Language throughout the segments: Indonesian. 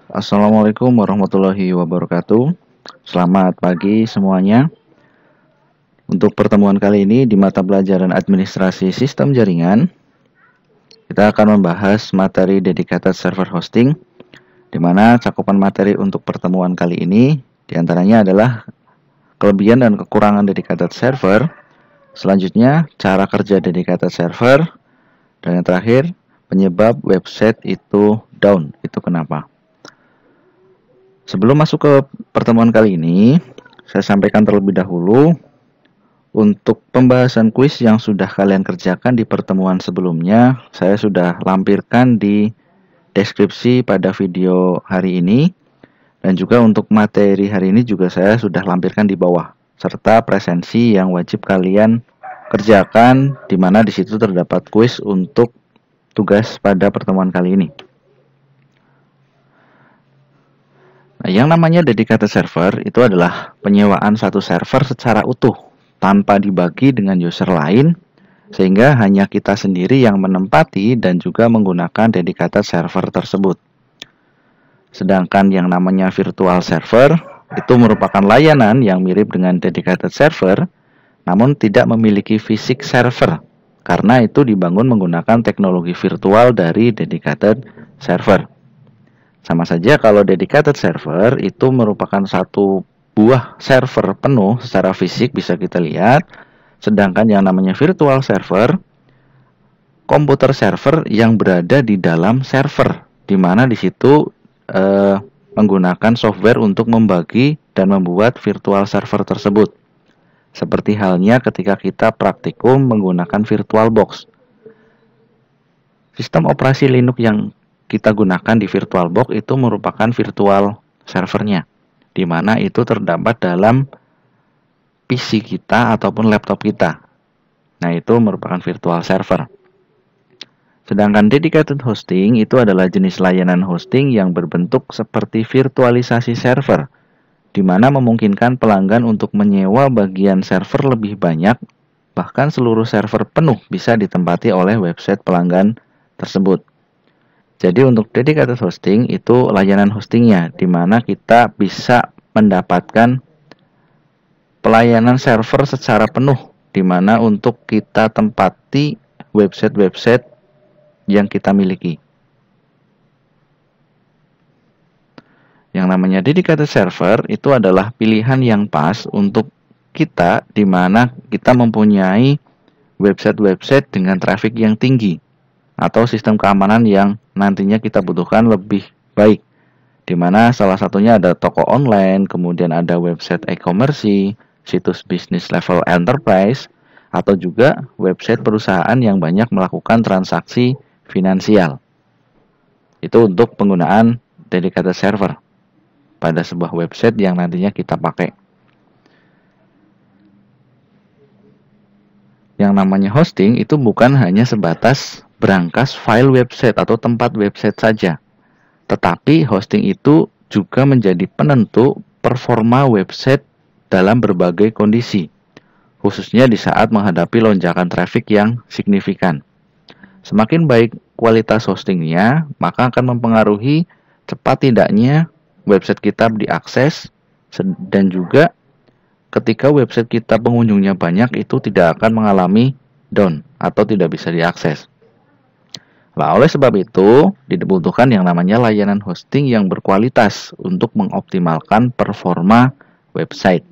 Assalamualaikum warahmatullahi wabarakatuh. Selamat pagi semuanya. Untuk pertemuan kali ini di mata pelajaran Administrasi Sistem Jaringan, kita akan membahas materi Dedicated Server Hosting, di mana cakupan materi untuk pertemuan kali ini diantaranya adalah kelebihan dan kekurangan Dedicated Server, selanjutnya cara kerja Dedicated Server, dan yang terakhir penyebab website itu down, itu kenapa. Sebelum masuk ke pertemuan kali ini, saya sampaikan terlebih dahulu untuk pembahasan kuis yang sudah kalian kerjakan di pertemuan sebelumnya, saya sudah lampirkan di deskripsi pada video hari ini, dan juga untuk materi hari ini juga saya sudah lampirkan di bawah, serta presensi yang wajib kalian kerjakan, di mana di situ terdapat kuis untuk tugas pada pertemuan kali ini. Nah, yang namanya dedicated server itu adalah penyewaan satu server secara utuh tanpa dibagi dengan user lain, sehingga hanya kita sendiri yang menempati dan juga menggunakan dedicated server tersebut. Sedangkan yang namanya virtual server itu merupakan layanan yang mirip dengan dedicated server, namun tidak memiliki fisik server, karena itu dibangun menggunakan teknologi virtual dari dedicated server. Sama saja kalau dedicated server itu merupakan satu buah server penuh secara fisik bisa kita lihat, sedangkan yang namanya virtual server, komputer server yang berada di dalam server, di mana di situ menggunakan software untuk membagi dan membuat virtual server tersebut. Seperti halnya ketika kita praktikum menggunakan VirtualBox. Sistem operasi Linux yang kita gunakan di VirtualBox itu merupakan virtual servernya, di mana itu terdapat dalam PC kita ataupun laptop kita. Nah, itu merupakan virtual server. Sedangkan dedicated hosting itu adalah jenis layanan hosting yang berbentuk seperti virtualisasi server, di mana memungkinkan pelanggan untuk menyewa bagian server lebih banyak, bahkan seluruh server penuh bisa ditempati oleh website pelanggan tersebut. Jadi untuk dedicated hosting itu layanan hostingnya, di mana kita bisa mendapatkan pelayanan server secara penuh, di mana untuk kita tempati website-website yang kita miliki. Yang namanya dedicated server itu adalah pilihan yang pas untuk kita, di mana kita mempunyai website-website dengan traffic yang tinggi atau sistem keamanan yang nantinya kita butuhkan lebih baik, di mana salah satunya ada toko online, kemudian ada website e-commerce, situs bisnis level enterprise, atau juga website perusahaan yang banyak melakukan transaksi finansial. Itu untuk penggunaan dedicated server pada sebuah website yang nantinya kita pakai. Yang namanya hosting itu bukan hanya sebatas berangkas file website atau tempat website saja, tetapi hosting itu juga menjadi penentu performa website dalam berbagai kondisi, khususnya di saat menghadapi lonjakan traffic yang signifikan. Semakin baik kualitas hostingnya, maka akan mempengaruhi cepat tidaknya website kita diakses, dan juga ketika website kita pengunjungnya banyak itu tidak akan mengalami down atau tidak bisa diakses. Nah, oleh sebab itu dibutuhkan yang namanya layanan hosting yang berkualitas untuk mengoptimalkan performa website.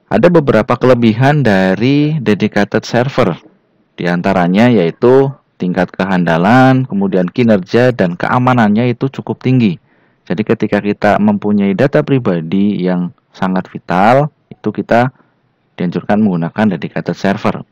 Ada beberapa kelebihan dari dedicated server, di antaranya yaitu tingkat kehandalan, kemudian kinerja dan keamanannya itu cukup tinggi. Jadi ketika kita mempunyai data pribadi yang sangat vital, itu kita dianjurkan menggunakan dedicated server.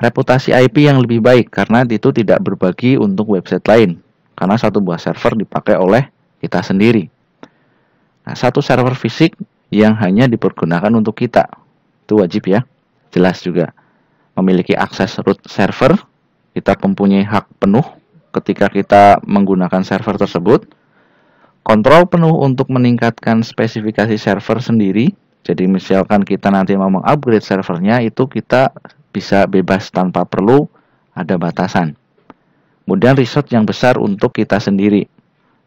Reputasi IP yang lebih baik karena itu tidak berbagi untuk website lain, karena satu buah server dipakai oleh kita sendiri. Nah, satu server fisik yang hanya dipergunakan untuk kita, itu wajib ya. Jelas juga memiliki akses root server, kita mempunyai hak penuh ketika kita menggunakan server tersebut. Kontrol penuh untuk meningkatkan spesifikasi server sendiri. Jadi misalkan kita nanti mau mengupgrade servernya, itu kita bisa bebas tanpa perlu ada batasan. Kemudian resource yang besar untuk kita sendiri.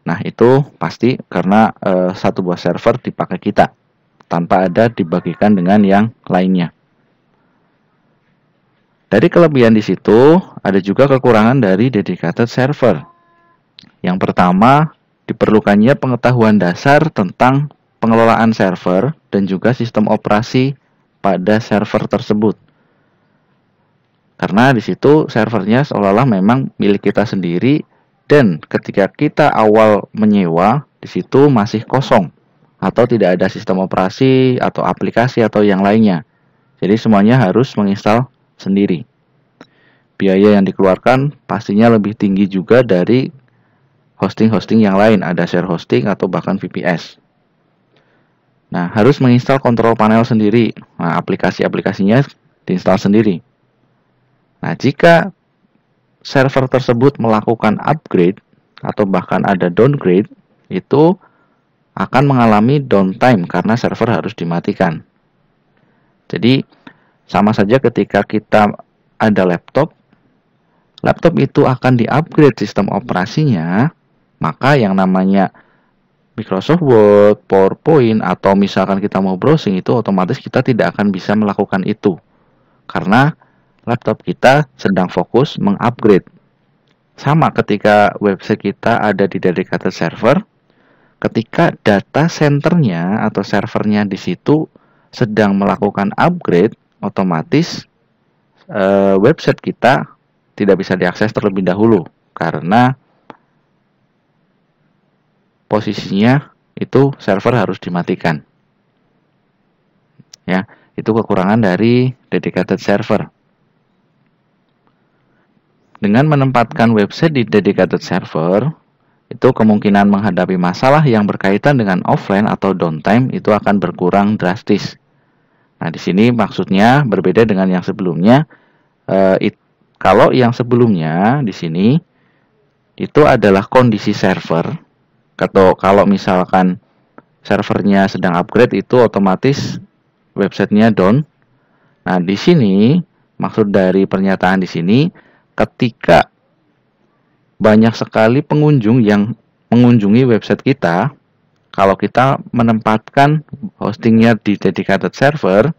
Nah, itu pasti karena satu buah server dipakai kita tanpa ada dibagikan dengan yang lainnya. Dari kelebihan di situ, ada juga kekurangan dari dedicated server. Yang pertama, diperlukannya pengetahuan dasar tentang pengelolaan server dan juga sistem operasi pada server tersebut. Karena di situ servernya seolah-olah memang milik kita sendiri dan ketika kita awal menyewa, di situ masih kosong atau tidak ada sistem operasi atau aplikasi atau yang lainnya. Jadi semuanya harus menginstal sendiri. Biaya yang dikeluarkan pastinya lebih tinggi juga dari hosting-hosting yang lain, ada share hosting atau bahkan VPS. Nah, harus menginstal kontrol panel sendiri. Nah, aplikasi-aplikasinya diinstal sendiri. Nah, jika server tersebut melakukan upgrade atau bahkan ada downgrade, itu akan mengalami downtime karena server harus dimatikan. Jadi, sama saja ketika kita ada laptop itu akan di-upgrade sistem operasinya, maka yang namanya Microsoft Word, PowerPoint, atau misalkan kita mau browsing itu otomatis kita tidak akan bisa melakukan itu. Karena laptop kita sedang fokus mengupgrade. Sama ketika website kita ada di dedicated server, ketika data centernya atau servernya di situ sedang melakukan upgrade, otomatis website kita tidak bisa diakses terlebih dahulu karena posisinya itu server harus dimatikan. Ya, itu kekurangan dari dedicated server. Dengan menempatkan website di dedicated server, itu kemungkinan menghadapi masalah yang berkaitan dengan offline atau downtime itu akan berkurang drastis. Nah, di sini maksudnya berbeda dengan yang sebelumnya. Kalau yang sebelumnya di sini itu adalah kondisi server, atau kalau misalkan servernya sedang upgrade itu otomatis websitenya down. Nah, di sini maksud dari pernyataan di sini ketika banyak sekali pengunjung yang mengunjungi website kita, kalau kita menempatkan hostingnya di dedicated server,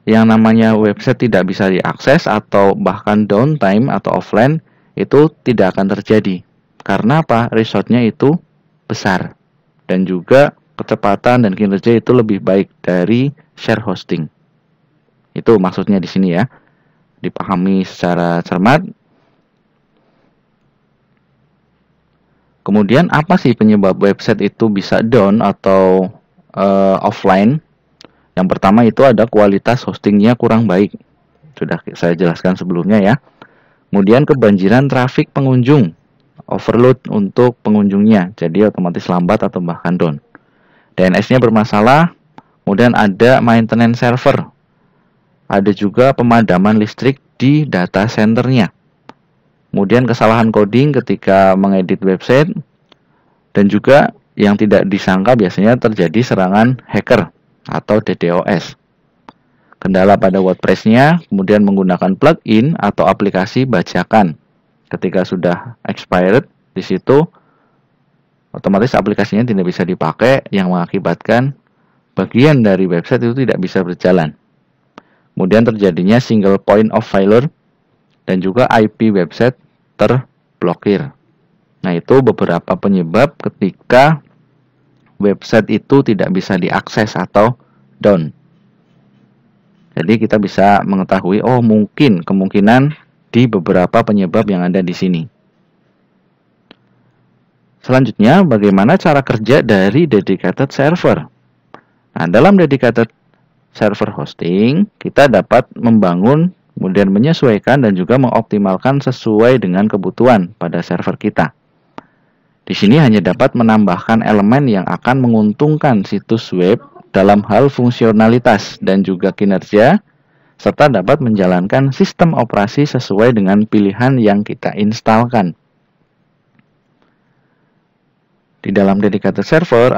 yang namanya website tidak bisa diakses atau bahkan downtime atau offline, itu tidak akan terjadi. Karena apa? Resource-nya itu besar. Dan juga kecepatan dan kinerja itu lebih baik dari share hosting. Itu maksudnya di sini ya. Dipahami secara cermat. Kemudian apa sih penyebab website itu bisa down atau offline? Yang pertama itu ada kualitas hostingnya kurang baik. Sudah saya jelaskan sebelumnya ya. Kemudian kebanjiran trafik pengunjung, overload untuk pengunjungnya, jadi otomatis lambat atau bahkan down. DNS-nya bermasalah. Kemudian ada maintenance server. Ada juga pemadaman listrik di data centernya. Kemudian kesalahan coding ketika mengedit website. Dan juga yang tidak disangka biasanya terjadi serangan hacker atau DDoS. Kendala pada WordPress-nya, kemudian menggunakan plugin atau aplikasi bajakan. Ketika sudah expired, di situ otomatis aplikasinya tidak bisa dipakai yang mengakibatkan bagian dari website itu tidak bisa berjalan. Kemudian terjadinya single point of failure dan juga IP website terblokir. Nah, itu beberapa penyebab ketika website itu tidak bisa diakses atau down. Jadi kita bisa mengetahui, oh mungkin kemungkinan di beberapa penyebab yang ada di sini. Selanjutnya, bagaimana cara kerja dari dedicated server? Nah, dalam dedicated server hosting, kita dapat membangun, kemudian menyesuaikan dan juga mengoptimalkan sesuai dengan kebutuhan pada server kita. Di sini hanya dapat menambahkan elemen yang akan menguntungkan situs web dalam hal fungsionalitas dan juga kinerja, serta dapat menjalankan sistem operasi sesuai dengan pilihan yang kita instalkan. Di dalam dedicated server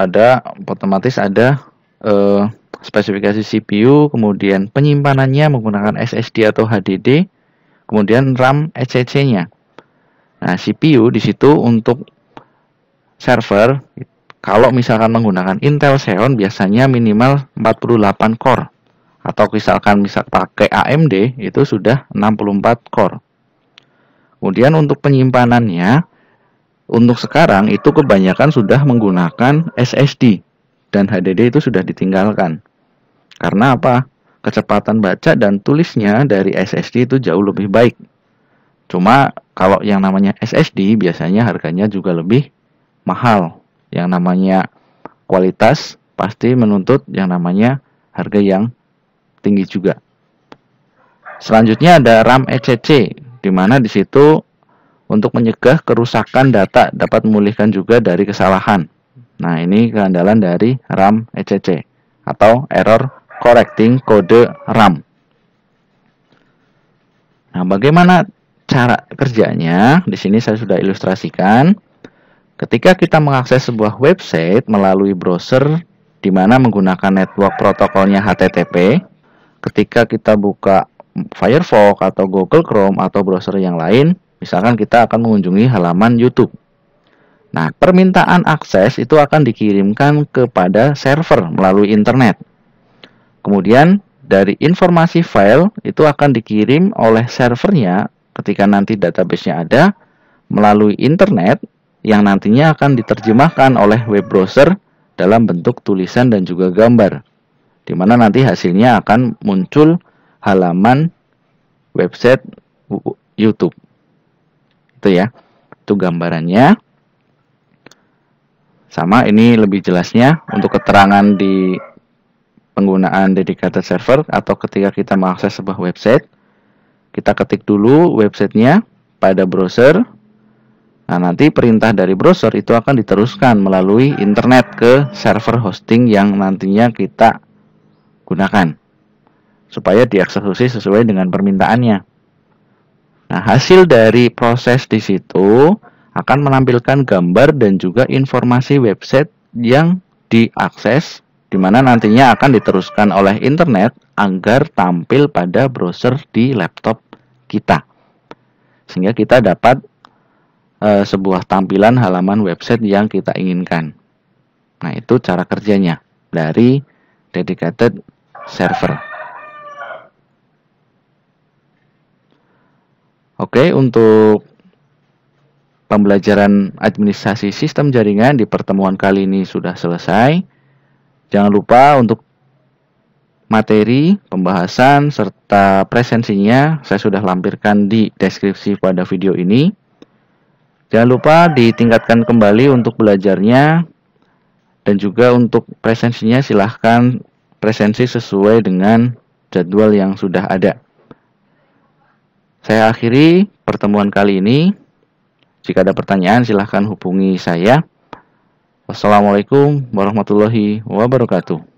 otomatis ada spesifikasi CPU, kemudian penyimpanannya menggunakan SSD atau HDD, kemudian RAM ECC-nya. Nah, CPU di situ untuk server, kalau misalkan menggunakan Intel Xeon biasanya minimal 48 core. Atau misalkan pakai AMD itu sudah 64 core. Kemudian untuk penyimpanannya, untuk sekarang itu kebanyakan sudah menggunakan SSD. Dan HDD itu sudah ditinggalkan. Karena apa? Kecepatan baca dan tulisnya dari SSD itu jauh lebih baik. Cuma kalau yang namanya SSD biasanya harganya juga lebih mahal. Yang namanya kualitas pasti menuntut yang namanya harga yang tinggi juga. Selanjutnya ada RAM ECC, di mana di situ untuk mencegah kerusakan data dapat memulihkan juga dari kesalahan. Nah, ini keandalan dari RAM ECC atau Error Correcting Code RAM. Nah, bagaimana cara kerjanya? Di sini saya sudah ilustrasikan. Ketika kita mengakses sebuah website melalui browser di mana menggunakan network protokolnya HTTP, ketika kita buka Firefox atau Google Chrome atau browser yang lain, misalkan kita akan mengunjungi halaman YouTube. Nah, permintaan akses itu akan dikirimkan kepada server melalui internet. Kemudian, dari informasi file itu akan dikirim oleh servernya ketika nanti database-nya ada melalui internet yang nantinya akan diterjemahkan oleh web browser dalam bentuk tulisan dan juga gambar. Di mana nanti hasilnya akan muncul halaman website YouTube. Itu ya. Itu gambarannya. Sama, ini lebih jelasnya untuk keterangan di penggunaan dedicated server atau ketika kita mengakses sebuah website. Kita ketik dulu websitenya pada browser. Nah, nanti perintah dari browser itu akan diteruskan melalui internet ke server hosting yang nantinya kita gunakan supaya dieksekusi sesuai dengan permintaannya. Nah, hasil dari proses di situ akan menampilkan gambar dan juga informasi website yang diakses, di mana nantinya akan diteruskan oleh internet agar tampil pada browser di laptop kita, sehingga kita dapat sebuah tampilan halaman website yang kita inginkan. Nah, itu cara kerjanya dari dedicated server. Oke, untuk pembelajaran administrasi sistem jaringan di pertemuan kali ini sudah selesai. Jangan lupa untuk materi, pembahasan, serta presensinya saya sudah lampirkan di deskripsi pada video ini. Jangan lupa ditingkatkan kembali untuk belajarnya. Dan juga untuk presensinya silahkan presensi sesuai dengan jadwal yang sudah ada. Saya akhiri pertemuan kali ini. Jika ada pertanyaan silahkan hubungi saya. Wassalamualaikum warahmatullahi wabarakatuh.